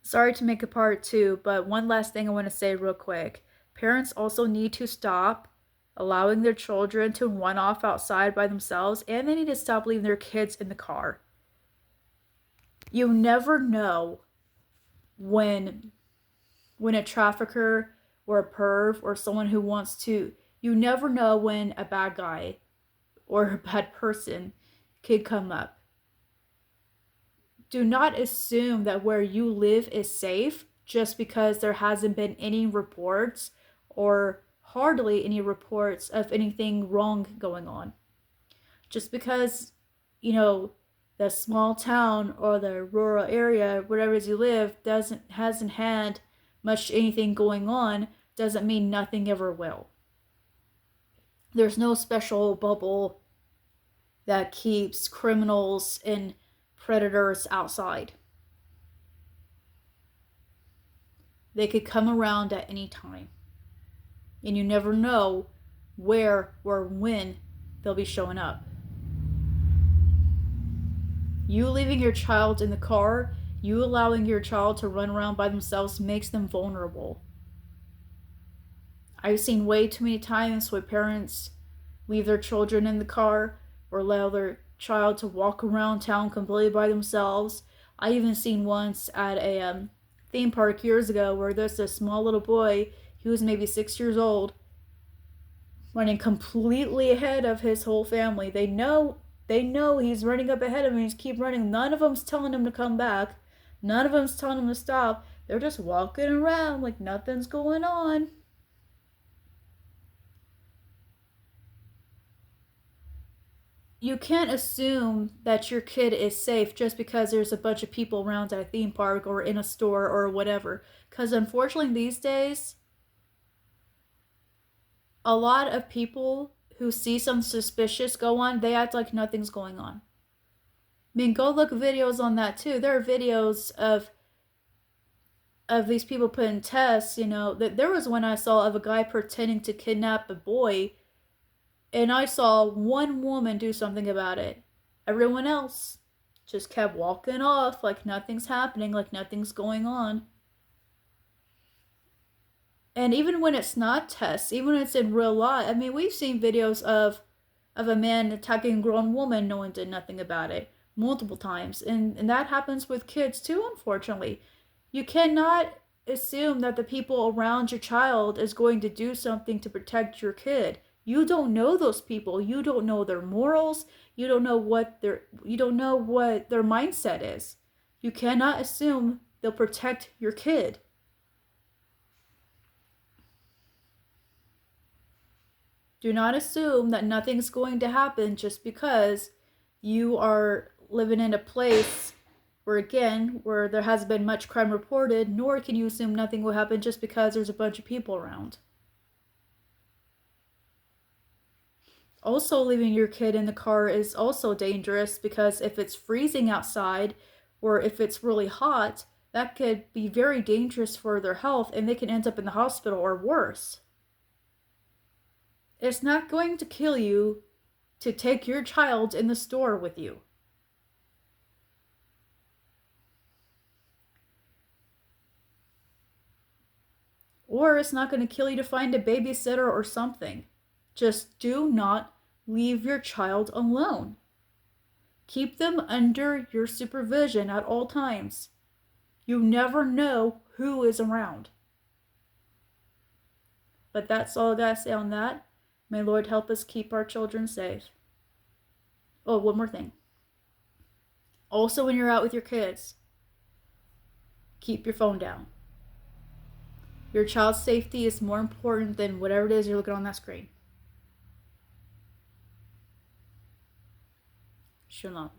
Sorry to make a part two, but one last thing I want to say real quick. Parents also need to stop allowing their children to run off outside by themselves, and they need to stop leaving their kids in the car. You never know when a trafficker or a perv or someone who wants to, you never know when a bad guy or a bad person could come up. Do not assume that where you live is safe just because there hasn't been any reports or hardly any reports of anything wrong going on. Just because, you know, the small town or the rural area, wherever you live, hasn't had much anything going on, doesn't mean nothing ever will. There's no special bubble that keeps criminals and predators outside. They could come around at any time. And you never know where or when they'll be showing up. You leaving your child in the car, you allowing your child to run around by themselves makes them vulnerable. I've seen way too many times where parents leave their children in the car or allow their child to walk around town completely by themselves. I even seen once at a theme park years ago where there's a small little boy, he was maybe 6 years old, running completely ahead of his whole family. They know he's running up ahead of him. He's keep running. None of them's telling him to come back. None of them's telling him to stop. They're just walking around like nothing's going on. You can't assume that your kid is safe just because there's a bunch of people around at a theme park or in a store or whatever. Because unfortunately, these days, a lot of people who see something suspicious go on, they act like nothing's going on. I mean, go look videos on that too. There are videos of these people putting tests. You know, that there was one I saw of a guy pretending to kidnap a boy, and I saw one woman do something about it. Everyone else just kept walking off like nothing's happening, like nothing's going on. And even when it's not tests, even when it's in real life, I mean, we've seen videos of a man attacking a grown woman, no one did nothing about it multiple times. And that happens with kids too, unfortunately. You cannot assume that the people around your child is going to do something to protect your kid. You don't know those people. You don't know their morals. You don't know what their mindset is. You cannot assume they'll protect your kid. Do not assume that nothing's going to happen just because you are living in a place where there hasn't been much crime reported, nor can you assume nothing will happen just because there's a bunch of people around. Also, leaving your kid in the car is also dangerous because if it's freezing outside or if it's really hot, that could be very dangerous for their health and they can end up in the hospital or worse. It's not going to kill you to take your child in the store with you. Or it's not going to kill you to find a babysitter or something. Just do not leave your child alone. Keep them under your supervision at all times. You never know who is around. But that's all I gotta say on that. May Lord help us keep our children safe. Oh, one more thing. Also, when you're out with your kids, keep your phone down. Your child's safety is more important than whatever it is you're looking on that screen. Shalom.